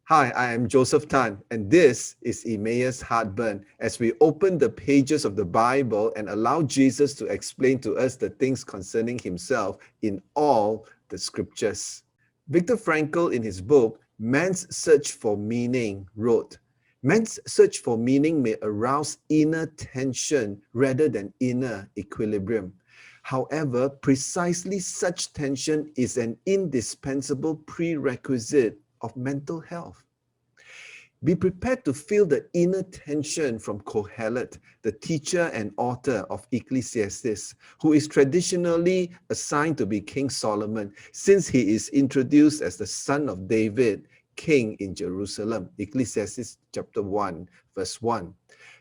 Hi, I am Joseph Tan, and this is Emmaus Heartburn as we open the pages of the Bible and allow Jesus to explain to us the things concerning himself in all the scriptures. Viktor Frankl, in his book, Man's Search for Meaning, wrote, Man's search for meaning may arouse inner tension rather than inner equilibrium. However, precisely such tension is an indispensable prerequisite of mental health. Be prepared to feel the inner tension from Qohelet, the teacher and author of Ecclesiastes, who is traditionally assigned to be King Solomon, since he is introduced as the son of David, king in Jerusalem. Ecclesiastes chapter 1, verse 1.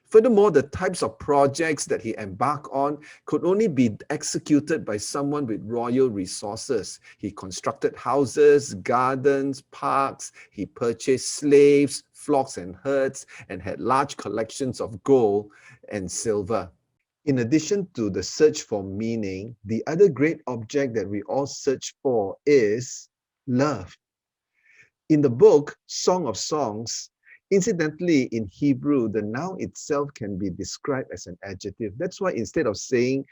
Furthermore, the types of projects that he embarked on could only be executed by someone with royal resources. He constructed houses, gardens, parks. He purchased slaves, flocks, and herds, and had large collections of gold and silver. In addition to the search for meaning, the other great object that we all search for is love. In the book Song of Songs, incidentally, in Hebrew, the noun itself can be described as an adjective. That's why instead of saying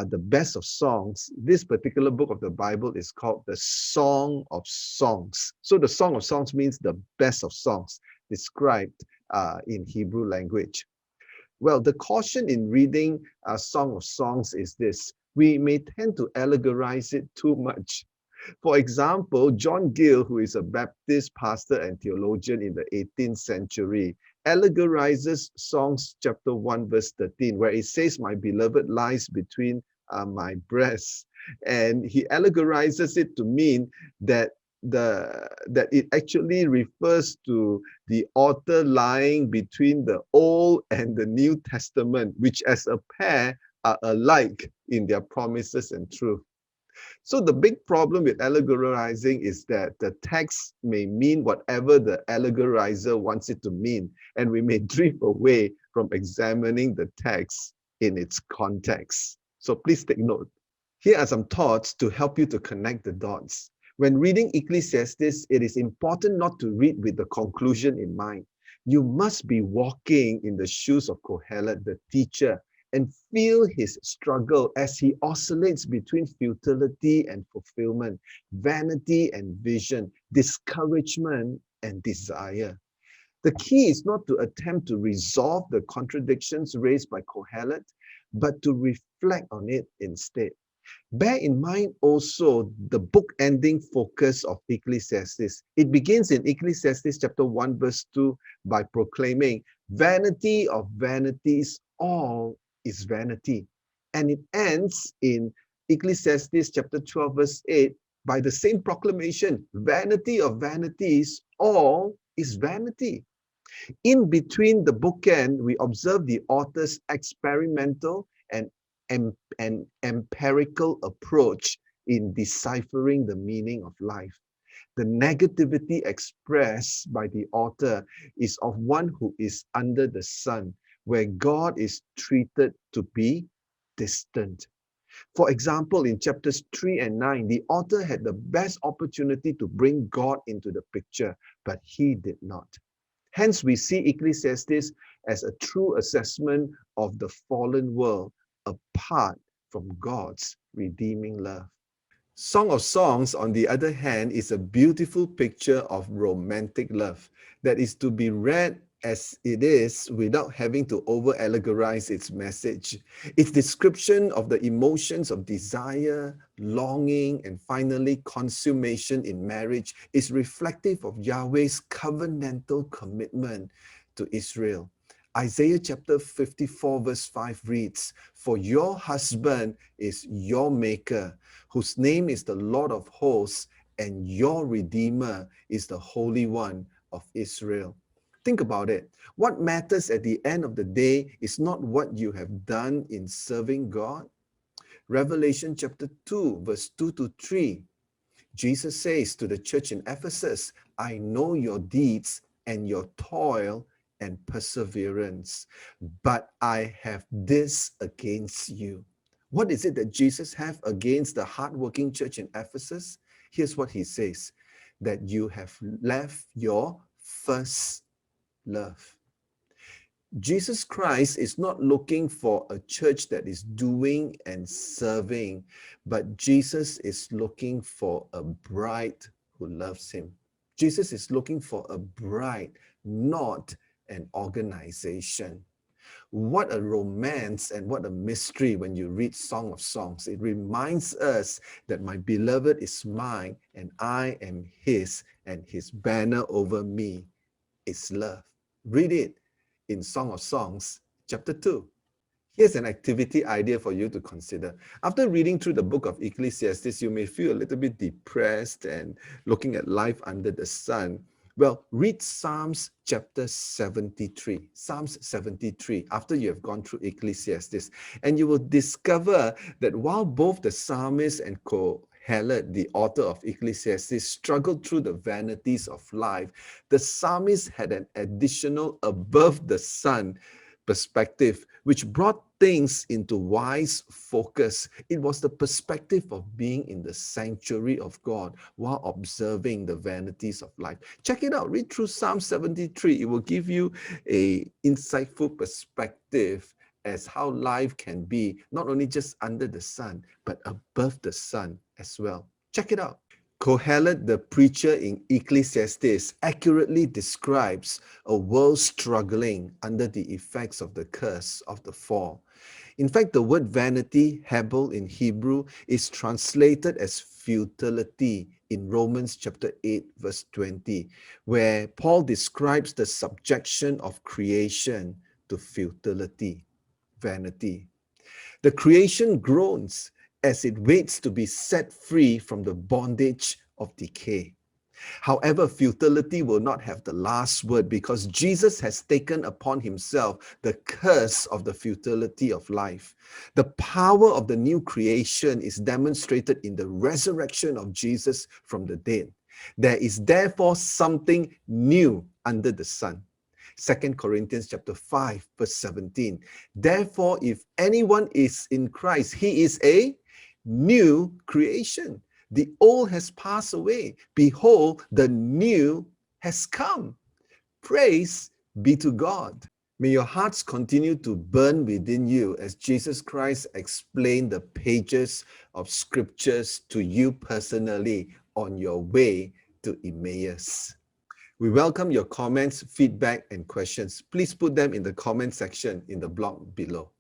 the best of songs, this particular book of the Bible is called the Song of Songs. So the Song of Songs means the best of songs described in Hebrew language. Well, the caution in reading a Song of Songs is this. We may tend to allegorize it too much. For example, John Gill, who is a Baptist pastor and theologian in the 18th century, allegorizes Songs chapter 1, verse 13, where it says, My beloved lies between my breasts. And he allegorizes it to mean that that it actually refers to the author lying between the Old and the New Testament, which as a pair are alike in their promises and truth. So the big problem with allegorizing is that the text may mean whatever the allegorizer wants it to mean, and we may drift away from examining the text in its context. So please take note. Here are some thoughts to help you to connect the dots. When reading Ecclesiastes, it is important not to read with the conclusion in mind. You must be walking in the shoes of Qohelet, the teacher, and feel his struggle as he oscillates between futility and fulfillment, vanity and vision, discouragement and desire. The key is not to attempt to resolve the contradictions raised by Qohelet, but to reflect on it instead. Bear in mind also the book-ending focus of Ecclesiastes. It begins in Ecclesiastes chapter 1, verse 2 by proclaiming, vanity of vanities, all is vanity. And it ends in Ecclesiastes chapter 12, verse 8 by the same proclamation, vanity of vanities, all is vanity. In between the bookend, we observe the author's experimental and empirical approach in deciphering the meaning of life. The negativity expressed by the author is of one who is under the sun, where God is treated to be distant. For example, in chapters 3 and 9, the author had the best opportunity to bring God into the picture, but he did not. Hence, we see Ecclesiastes as a true assessment of the fallen world apart from God's redeeming love. Song of Songs, on the other hand, is a beautiful picture of romantic love that is to be read as it is without having to over-allegorize its message. Its description of the emotions of desire, longing, and finally consummation in marriage is reflective of Yahweh's covenantal commitment to Israel. Isaiah chapter 54 verse 5 reads, For your husband is your maker, whose name is the Lord of hosts, and your Redeemer is the Holy One of Israel. Think about it. What matters at the end of the day is not what you have done in serving God. Revelation chapter 2 verse 2 to 3. Jesus says to the church in Ephesus, I know your deeds and your toil and perseverance, but I have this against you. What is it that Jesus have against the hardworking church in Ephesus? Here's what he says, that you have left your first love. Jesus Christ is not looking for a church that is doing and serving, but Jesus is looking for a bride who loves him. Jesus is looking for a bride, not an organization. What a romance and what a mystery when you read Song of Songs. It reminds us that my beloved is mine and I am his, and his banner over me is love. Read it in Song of Songs, chapter 2. Here's an activity idea for you to consider. After reading through the book of Ecclesiastes, you may feel a little bit depressed and looking at life under the sun. Well, read Psalms chapter 73. Psalms 73, after you have gone through Ecclesiastes, and you will discover that while both the psalmist and Qohelet, the author of Ecclesiastes, struggled through the vanities of life, the psalmist had an additional above the sun perspective, which brought things into wise focus. It was the perspective of being in the sanctuary of God while observing the vanities of life. Check it out. Read through Psalm 73. It will give you an insightful perspective as how life can be, not only just under the sun, but above the sun as well. Check it out. Qohelet, the preacher in Ecclesiastes, accurately describes a world struggling under the effects of the curse of the fall. In fact, the word vanity, hebel in Hebrew, is translated as futility in Romans chapter 8, verse 20, where Paul describes the subjection of creation to futility, vanity. The creation groans as it waits to be set free from the bondage of decay. However, futility will not have the last word because Jesus has taken upon himself the curse of the futility of life. The power of the new creation is demonstrated in the resurrection of Jesus from the dead. There is therefore something new under the sun. 2 Corinthians chapter 5, verse 17. Therefore, if anyone is in Christ, he is a new creation. The old has passed away. Behold, the new has come. Praise be to God. May your hearts continue to burn within you as Jesus Christ explained the pages of scriptures to you personally on your way to Emmaus. We welcome your comments, feedback, and questions. Please put them in the comment section in the blog below.